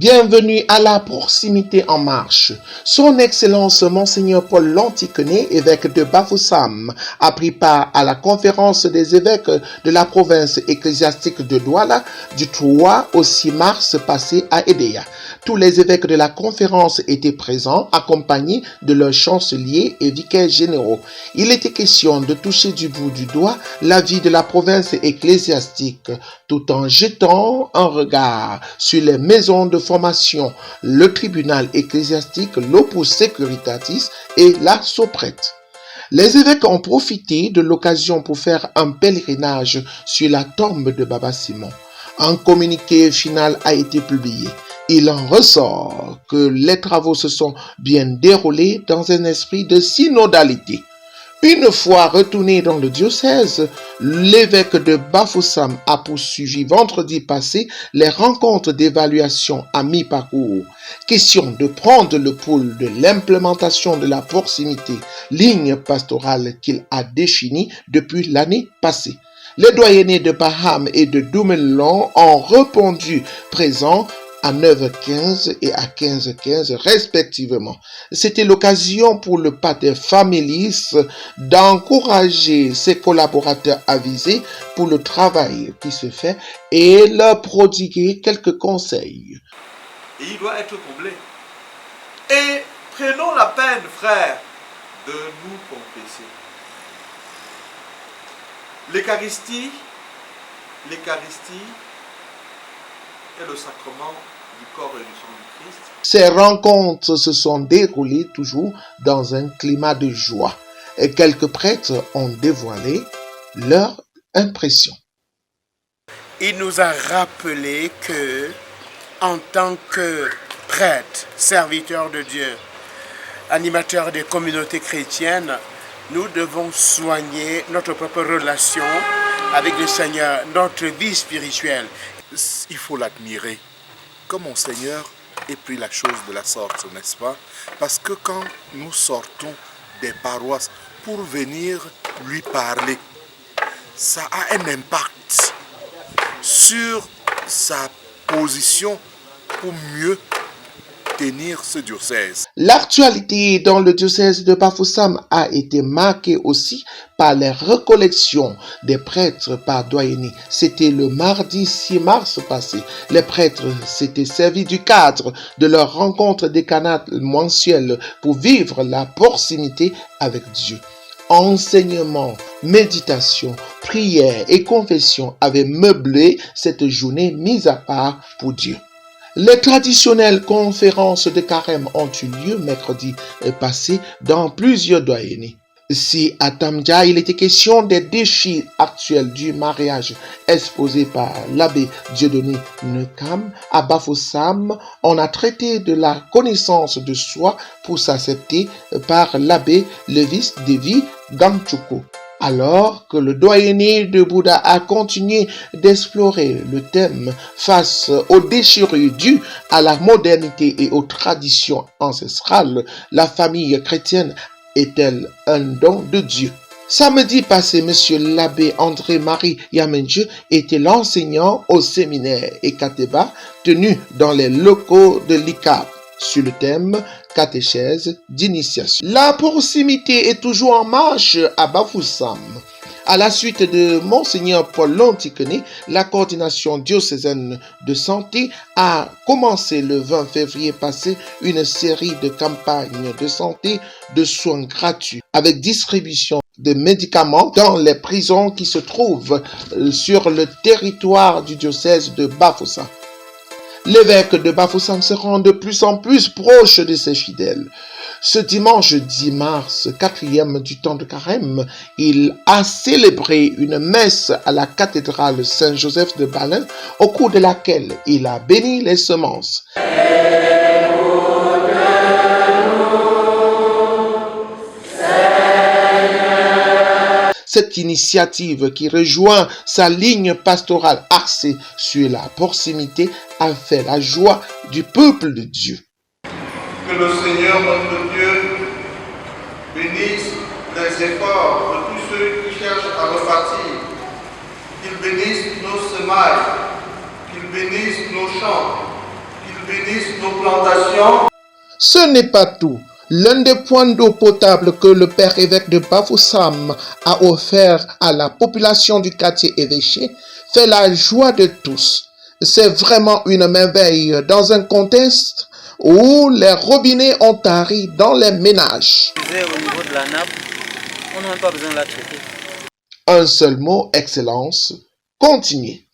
Bienvenue à la proximité en marche. Son Excellence Monseigneur Paul Lantiquenet, évêque de Bafoussam, a pris part à la conférence des évêques de la province ecclésiastique de Douala du 3 au 6 mars passé à Edéa. Tous les évêques de la conférence étaient présents, accompagnés de leurs chanceliers et vicaires généraux. Il était question de toucher du bout du doigt la vie de la province ecclésiastique, tout en jetant un regard sur les maisons de formation, le tribunal ecclésiastique, l'Opus Securitatis et la Soprette. Les évêques ont profité de l'occasion pour faire un pèlerinage sur la tombe de Baba Simon. Un communiqué final a été publié. Il en ressort que les travaux se sont bien déroulés dans un esprit de synodalité. Une fois retourné dans le diocèse, l'évêque de Bafoussam a poursuivi vendredi passé les rencontres d'évaluation à mi-parcours. Question de prendre le pouls de l'implémentation de la proximité, ligne pastorale qu'il a définie depuis l'année passée. Les doyennés de Baham et de Doumelon ont répondu présents à 9h15 et à 15h15 respectivement. C'était l'occasion pour le pater familis d'encourager ses collaborateurs avisés pour le travail qui se fait et leur prodiguer quelques conseils. Et il doit être comblé. Et prenons la peine, frères, de nous confesser. L'Eucharistie est le sacrement du corps et du sang du Christ. Ces rencontres se sont déroulées toujours dans un climat de joie et quelques prêtres ont dévoilé leur impression. Il nous a rappelé que, en tant que prêtre, serviteur de Dieu, animateur des communautés chrétiennes, nous devons soigner notre propre relation avec le Seigneur, notre vie spirituelle. Il faut l'admirer. Comme mon Seigneur ait pris la chose de la sorte, n'est-ce pas? Parce que quand nous sortons des paroisses pour venir lui parler, ça a un impact sur sa position pour mieux tenir ce diocèse. L'actualité dans le diocèse de Bafoussam a été marquée aussi par les recollections des prêtres par doyenné. C'était le mardi 6 mars passé. Les prêtres s'étaient servis du cadre de leur rencontre décanale mensuelle pour vivre la proximité avec Dieu. Enseignement, méditation, prière et confession avaient meublé cette journée mise à part pour Dieu. Les traditionnelles conférences de carême ont eu lieu mercredi passé dans plusieurs doyennés. Si à Tamdia, il était question des défis actuels du mariage exposés par l'abbé Dieudonné Nekam, à Bafoussam, on a traité de la connaissance de soi pour s'accepter par l'abbé Lévis Devi Gamchuko. Alors que le doyenné de Bouddha a continué d'explorer le thème face aux déchirures dues à la modernité et aux traditions ancestrales, la famille chrétienne est-elle un don de Dieu? Samedi passé, monsieur l'abbé André-Marie Yamenje était l'enseignant au séminaire Ekateba tenu dans les locaux de l'ICAP sur le thème catéchèse d'initiation. La proximité est toujours en marche à Bafoussam. À la suite de Monseigneur Paul Lantiquenet, la coordination diocésaine de santé a commencé le 20 février passé une série de campagnes de santé de soins gratuits avec distribution de médicaments dans les prisons qui se trouvent sur le territoire du diocèse de Bafoussam. L'évêque de Bafoussam se rend de plus en plus proche de ses fidèles. Ce dimanche 10 mars, 4e du temps de carême, il a célébré une messe à la cathédrale Saint-Joseph de Balin, au cours de laquelle il a béni les semences. Cette initiative qui rejoint sa ligne pastorale axée sur la proximité a fait la joie du peuple de Dieu. Que le Seigneur notre Dieu bénisse les efforts de tous ceux qui cherchent à repartir, qu'il bénisse nos semailles, qu'il bénisse nos champs, qu'il bénisse bénisse nos plantations. Ce n'est pas tout. L'un des points d'eau potable que le père évêque de Bafoussam a offert à la population du quartier évêché fait la joie de tous. C'est vraiment une merveille dans un contexte où les robinets ont tari dans les ménages. Au niveau de la nappe, on n'a même pas besoin de la traiter. Un seul mot, Excellence, continuez.